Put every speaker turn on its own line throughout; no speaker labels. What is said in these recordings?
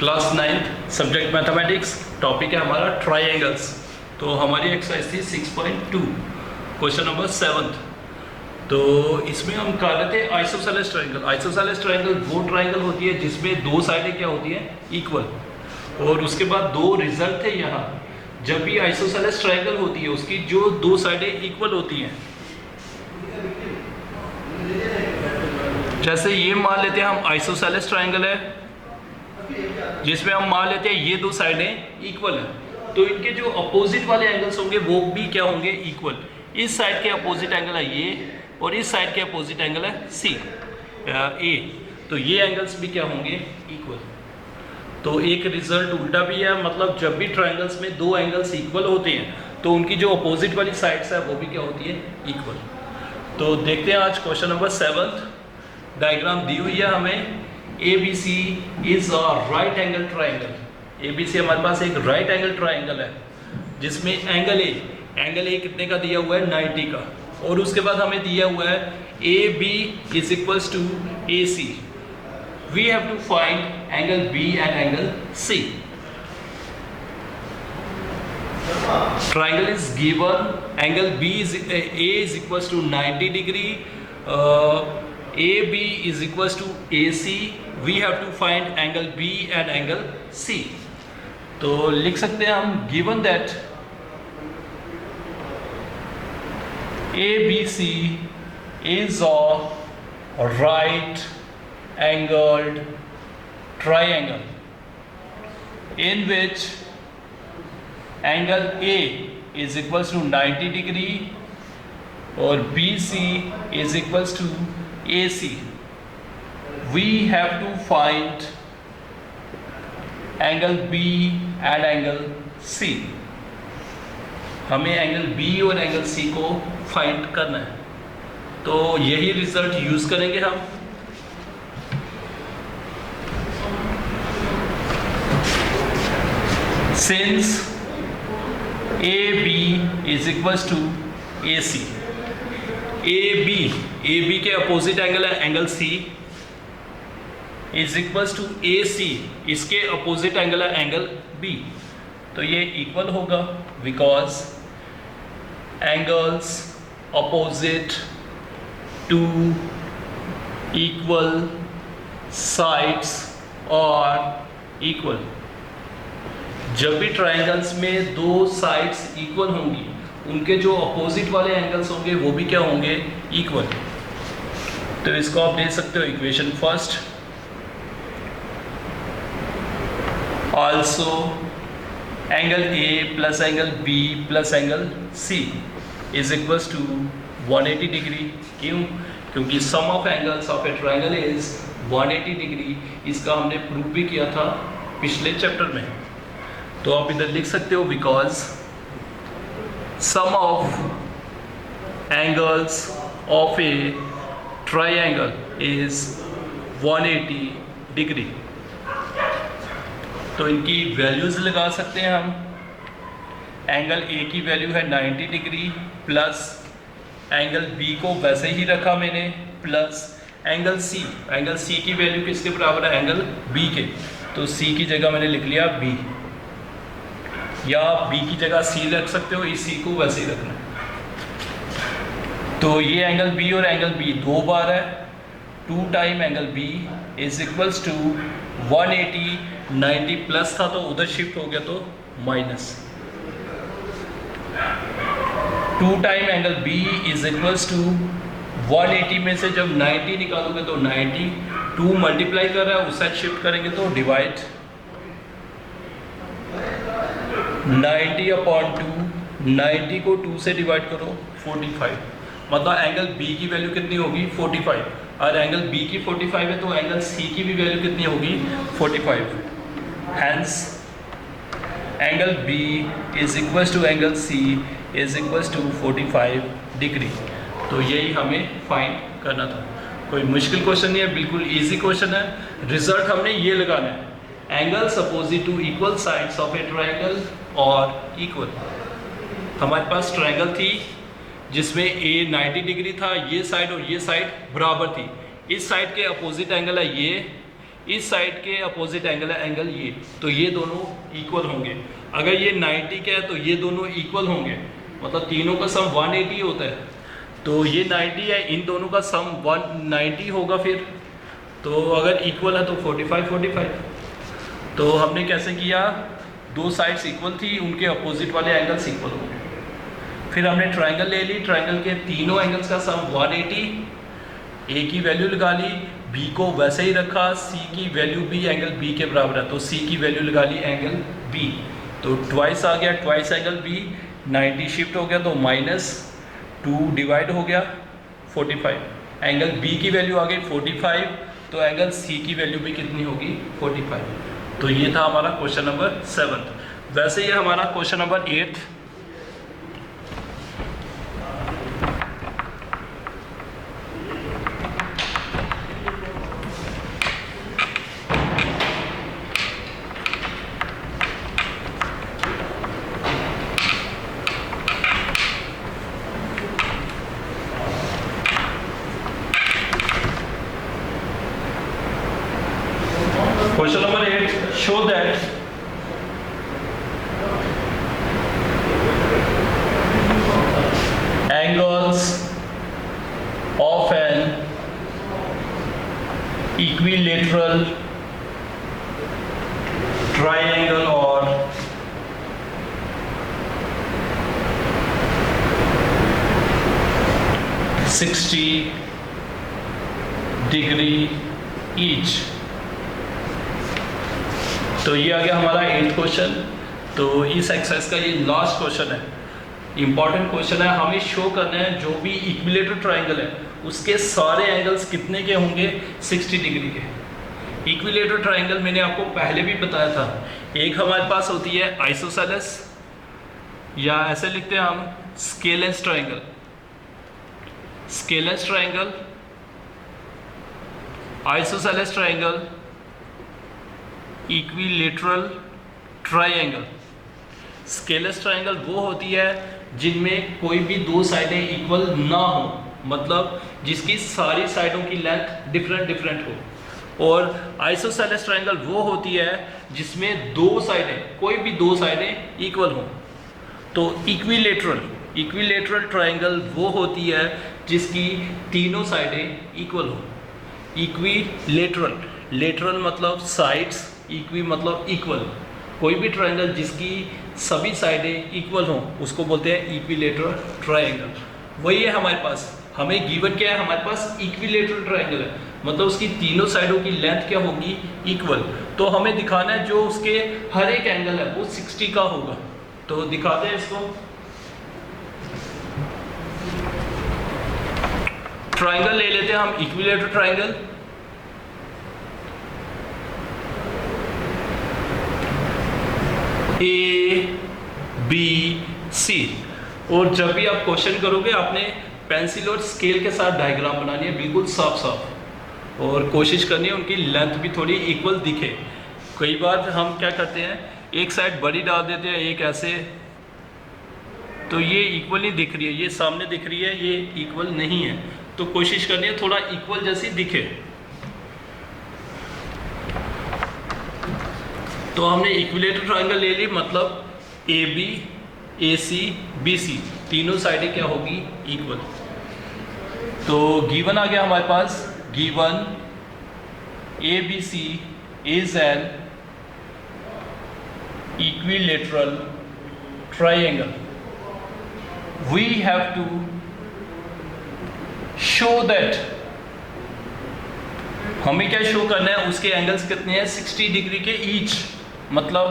Class 9th subject mathematics, topic है हमारा triangles. तो हमारी एक्सरसाइज थी 6.2, क्वेश्चन नंबर 7। तो इसमें हम कर रहे थे आइसोसेलेस ट्राइंगल। आइसोसेलेस ट्राइंगल वो ट्राइंगल होती है जिसमें दो साइडें क्या होती हैं, इक्वल। और उसके बाद दो रिजल्ट थे यहाँ। जब भी आइसोसेलेस ट्राइंगल होती है उसकी जो दो साइडें इक्वल होती हैं, जैसे ये मान लेते हैं हम आइसोसेलेस ट्राइंगल है जिसमें हम मान लेते हैं ये दो साइडें इक्वल है, तो इनके जो अपोजिट वाले एंगल्स होंगे वो भी क्या होंगे, इक्वल। इस साइड के अपोजिट एंगल है ये और इस साइड के अपोजिट एंगल है सी ए, तो ये एंगल्स भी क्या होंगे, इक्वल। तो एक रिजल्ट उल्टा भी है, मतलब जब भी ट्राइंगल्स में दो एंगल्स इक्वल होते हैं तो उनकी जो अपोजिट वाली साइड्स है वो भी क्या होती है, इक्वल। तो देखते हैं आज क्वेश्चन नंबर 7। डायग्राम दी हुई है हमें, ABC is a right angle triangle. ABC हमारे पास एक राइट एंगल ट्राइंगल है जिसमें एंगल ए कितने का दिया हुआ है, 90 का। और उसके बाद हमें दिया हुआ है AB is equals to AC। We have to find angle B and angle C। Triangle is given, angle A is equals to 90 degree, AB is equals to AC. We have to find angle B and angle C. तो लिख सकते हैं हम, given that ABC is a right angled triangle in which angle A is equals to 90 degree और BC is equals to AC. We have to find angle B and angle C. हमें angle B और angle C को find करना है, तो यही result use करेंगे हम। Since AB is equals to AC, AB के अपोजिट एंगल है angle C, is equals to AC, इसके अपोजिट एंगल है एंगल B। तो ये इक्वल होगा because angles opposite to equal sides और इक्वल। जब भी ट्राइंगल्स में दो साइड्स इक्वल होंगी उनके जो अपोजिट वाले एंगल्स होंगे वो भी क्या होंगे, इक्वल। तो इसको आप दे सकते हो equation first. Also angle A plus angle B plus angle C is equals to 180 degree. क्यों? क्योंकि sum of angles of a triangle is 180 degree. इसका हमने प्रूव भी किया था पिछले चैप्टर में। तो आप इधर लिख सकते हो because sum of angles of a triangle is 180 degree। तो इनकी वैल्यूज लगा सकते हैं हम। एंगल A की वैल्यू है 90 डिग्री प्लस एंगल B को वैसे ही रखा मैंने plus angle C। Angle C की वैल्यू किसके बराबर है, एंगल B के। तो C की जगह मैंने लिख लिया B, या B की जगह C रख सकते हो, इस C को वैसे ही रखना है। तो ये एंगल B और एंगल B दो बार है, 2 time angle B is equals to 180। 90 plus था तो उधर शिफ्ट हो गया तो minus. 2 time angle B is equals to 180 में से जब 90 निकालोगे तो 90, 2 मल्टीप्लाई कर रहा है उस साइड शिफ्ट करेंगे तो डिवाइड 90/2, 90 को 2 से डिवाइड करो 45। मतलब एंगल B की वैल्यू कितनी होगी, 45। और एंगल B की 45 है तो एंगल C की भी वैल्यू कितनी होगी, 45। Hence angle B is equals to angle C is equals to 45 degree. तो यही हमें फाइंड करना था। कोई मुश्किल क्वेश्चन नहीं है, बिल्कुल इजी क्वेश्चन है। रिजल्ट हमने ये लगाना है, angles opposite to equal sides of a triangle और इक्वल। हमारे पास ट्राइंगल थी जिसमें A 90 डिग्री था, ये साइड और ये साइड बराबर थी। इस साइड के अपोजिट एंगल है ये, इस साइड के अपोजिट एंगल है एंगल ये, तो ये दोनों इक्वल होंगे। अगर ये 90 का है तो ये दोनों इक्वल होंगे, मतलब तीनों का सम 180 होता है, तो ये 90 है, इन दोनों का सम 190 होगा फिर। तो अगर इक्वल है तो 45 45। तो हमने कैसे किया, दो साइड्स इक्वल थी, उनके अपोजिट वाले एंगल्स इक्वल हो गए। फिर हमने ट्रायंगल ले ली, ट्रायंगल के तीनों एंगल्स का सम 180, ए की वैल्यू लगा ली, बी को वैसे ही रखा, सी की वैल्यू भी एंगल बी के बराबर है तो सी की वैल्यू लगा ली एंगल बी, तो ट्वाइस आ गया, ट्वाइस एंगल बी, 90 शिफ्ट हो गया तो -2 डिवाइड हो गया 45, एंगल बी की वैल्यू आ गई 45, तो एंगल सी की वैल्यू भी कितनी होगी 45। तो ये था हमारा क्वेश्चन नंबर 7। वैसे ये हमारा question number 8। Question number 8, show that angles of an equilateral triangle or degree each। तो ये आ गया हमारा 8th क्वेश्चन। तो इस एक्सरसाइज का ये लास्ट क्वेश्चन है, इंपॉर्टेंट क्वेश्चन है। हमें शो करना है जो भी इक्विलेटरल ट्रायंगल है उसके सारे एंगल्स कितने के होंगे, 60 डिग्री के। इक्विलेटरल ट्रायंगल मैंने आपको पहले भी बताया था, एक हमारे पास होती है आइसोसेलेस, या ऐसे लिखते हैं हम scalene triangle. Scalene triangle, isosceles triangle, equilateral triangle. Scalene triangle वो होती है जिनमें कोई भी दो साइडें इक्वल ना हो, मतलब जिसकी सारी साइडों की लेंथ डिफरेंट डिफरेंट हो। और आइसोसेलेस ट्रायंगल वो होती है जिसमें दो साइडें, कोई भी दो साइडें इक्वल हो। तो इक्विलेटरल ट्रायंगल वो होती है जिसकी तीनों साइडें इक्वल हो। इक्विलेटरल, लेटरल मतलब साइड्स, इक्वी मतलब इक्वल। कोई भी ट्रायंगल जिसकी सभी साइडें इक्वल हों उसको बोलते हैं इक्विलेटरल ट्रायंगल। वही है हमारे पास, हमें गिवन क्या है, हमारे पास इक्विलेटरल ट्रायंगल है, मतलब उसकी तीनों साइडों की लेंथ क्या होगी, इक्वल। तो हमें दिखाना है जो उसके हर एक एंगल है वो 60 का होगा। तो दिखाते हैं इसको। ट्रायंगल ले लेते हैं हम, equilateral triangle. A B C, और जब भी आप क्वेश्चन करोगे आपने पेंसिल और स्केल के साथ डायग्राम बनानी है, बिल्कुल साफ साफ, और कोशिश करनी है उनकी लेंथ भी थोड़ी इक्वल दिखे। कई बार हम क्या करते हैं, एक साइड बड़ी डाल देते हैं, एक ऐसे, तो ये इक्वल नहीं दिख रही है, ये सामने दिख रही है, ये इक्वल नहीं है। तो कोशिश करनी है थोड़ा इक्वल जैसी दिखे। तो हमने इक्विलेटरल ट्रायंगल ले ली, मतलब AB, AC, BC तीनों साइडें क्या होगी, इक्वल। तो गिवन आ गया हमारे पास, given ABC is an equilateral triangle. We have to show that, हमें क्या शो करना है, उसके एंगल्स कितने हैं, 60 डिग्री के ईच, मतलब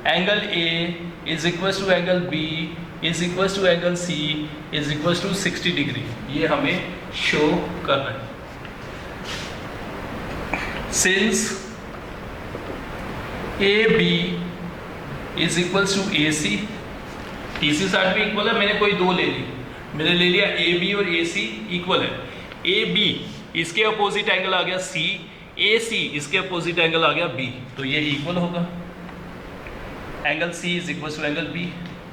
angle A is equal to angle B is equal to angle C is equal to 60 degree, ये हमें शो करना है। Since AB is equal to AC, तीसरी साइड भी इक्वल है, मैंने कोई दो ले ली, मैंने ले लिया AB और AC इक्वल है। AB इसके अपोजिट एंगल आ गया C, AC इसके अपोजिट एंगल आ गया B, तो ये इक्वल होगा। Angle C is equal to angle B,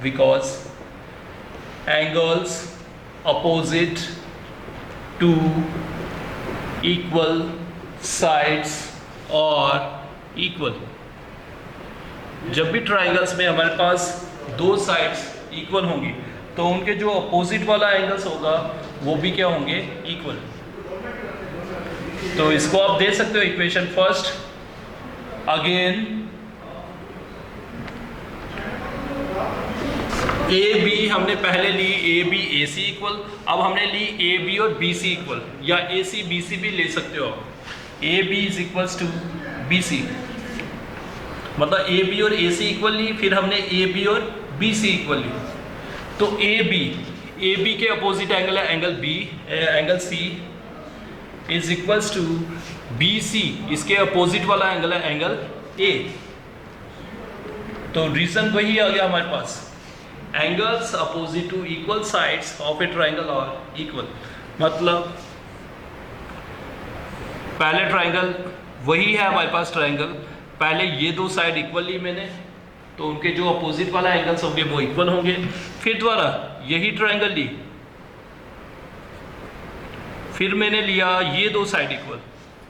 because angles opposite to equal sides और इक्वल। जब भी ट्राइंगल्स में हमारे पास दो साइड्स इक्वल होंगी तो उनके जो अपोजिट वाला एंगल्स होगा वो भी क्या होंगे, इक्वल। तो इसको आप दे सकते हो equation first. Again A B हमने पहले ली, A B A C equal. अब हमने ली ए बी और बी सी इक्वल, या ए सी बी सी भी ले सकते हो आप। A B is equals to B C, मतलब ए बी और ए सी इक्वल ली, फिर हमने ए बी और बी सी इक्वल ली। तो ए बी के अपोजिट एंगल है angle B, angle C is equals to B C, इसके अपोजिट वाला एंगल है एंगल ए। तो रीजन वही आ गया हमारे पास, angles opposite to equal sides of a triangle are equal. मतलब पहले ट्राइंगल वही है हमारे पास, ट्राइंगल पहले ये दो साइड इक्वल ली मैंने, तो उनके जो अपोजिट वाला एंगल्स होंगे वो इक्वल होंगे। फिर दोबारा यही ट्राइंगल ली, फिर मैंने लिया ये दो साइड इक्वल,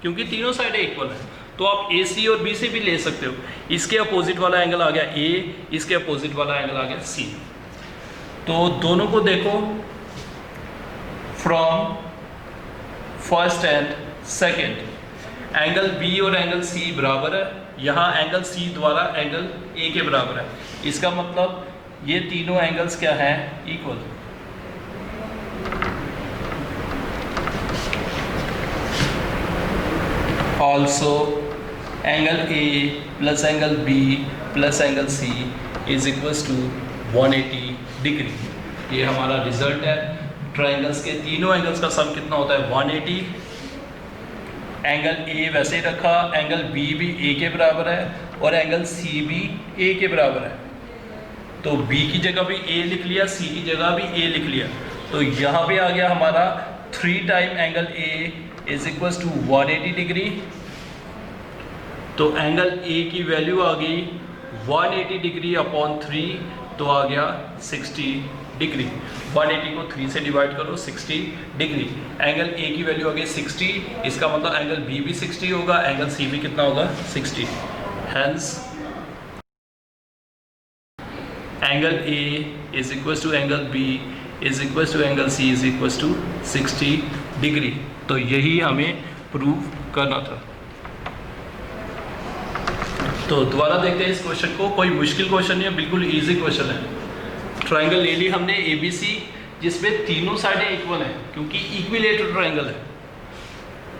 क्योंकि तीनों साइडें इक्वल है तो आप ए सी और बी सी भी ले सकते हो। इसके अपोजिट वाला एंगल आ गया ए, इसके अपोजिट वाला एंगल आ गया सी। तो दोनों को देखो from first and second, angle B और एंगल सी बराबर है, यहाँ एंगल सी द्वारा एंगल ए के बराबर है। इसका मतलब ये तीनों एंगल्स क्या हैं, equal. Also angle A plus angle B plus angle C is equals to 180 degree. ये हमारा रिजल्ट है। ट्राइंगल्स के तीनों एंगल्स का सम कितना होता है, 180। एंगल ए वैसे ही रखा, एंगल बी भी ए के बराबर है और एंगल सी भी ए के बराबर है। तो बी की जगह भी ए लिख लिया, सी की जगह भी ए लिख लिया। तो यहाँ पे आ गया हमारा 3 time angle A is equals to 180 degree. तो एंगल ए की वैल्यू आ गई 180 डिग्री अपॉन 3, तो आ गया 60 डिग्री। 180 को 3 से डिवाइड करो, 60 डिग्री। एंगल ए की वैल्यू आ गई 60, इसका मतलब एंगल बी भी 60 होगा, एंगल सी भी कितना होगा, 60। Hence angle A is equals to angle B is equals to angle C is equals to 60 degree. तो यही हमें प्रूव करना था। तो दोबारा देखते हैं इस क्वेश्चन को। कोई मुश्किल क्वेश्चन नहीं है, बिल्कुल इजी क्वेश्चन है। ट्राइंगल ले ली हमने ए बी सी, जिसमें तीनों साइडें इक्वल हैं क्योंकि इक्विलेटरल ट्राइंगल है।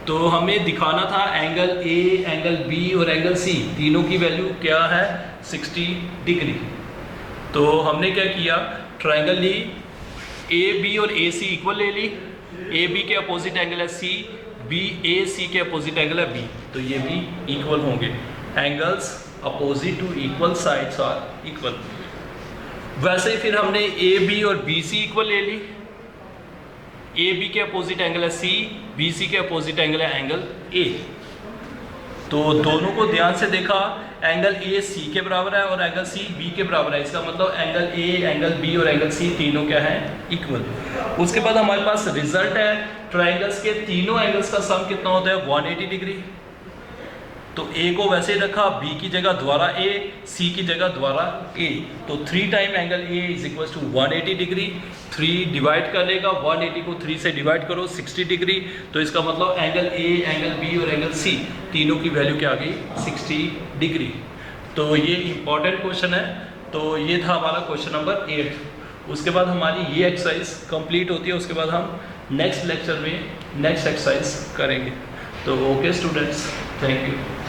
तो हमें दिखाना था एंगल ए, एंगल बी और एंगल सी तीनों की वैल्यू क्या है, 60 डिग्री। तो हमने क्या किया, ट्राइंगल ली, ए बी और ए सी इक्वल ले ली। ए बी के अपोजिट एंगल है सी, बी ए सी के अपोजिट एंगल है बी, तो ये भी इक्वल होंगे। Angles opposite to equal sides are equal. वैसे ही फिर हमने ए बी और बी सी इक्वल ले ली। ए बी के अपोजिट एंगल है सी, बी सी के अपोजिट एंगल है एंगल ए। तो दोनों को ध्यान से देखा, एंगल ए सी के बराबर है और एंगल सी बी के बराबर है। इसका मतलब एंगल ए, एंगल बी और एंगल सी तीनों क्या है, इक्वल। उसके बाद हमारे पास रिजल्ट है, ट्राइंगल्स के तीनों एंगल्स का सम कितना होता है, 180 डिग्री। तो ए को वैसे रखा, बी की जगह द्वारा ए, सी की जगह द्वारा ए। तो 3 time angle A is equal to 180 degree. 3 divide कर लेगा, 180 को 3 से डिवाइड करो, 60 डिग्री। तो इसका मतलब एंगल ए, एंगल बी और एंगल सी तीनों की वैल्यू क्या आ गई, 60 डिग्री। तो ये इंपॉर्टेंट क्वेश्चन है। तो ये था हमारा क्वेश्चन नंबर 8। उसके बाद हमारी ये एक्सरसाइज कंप्लीट होती है, उसके बाद हम नेक्स्ट लेक्चर में नेक्स्ट एक्सरसाइज करेंगे। तो ओके स्टूडेंट्स, थैंक यू।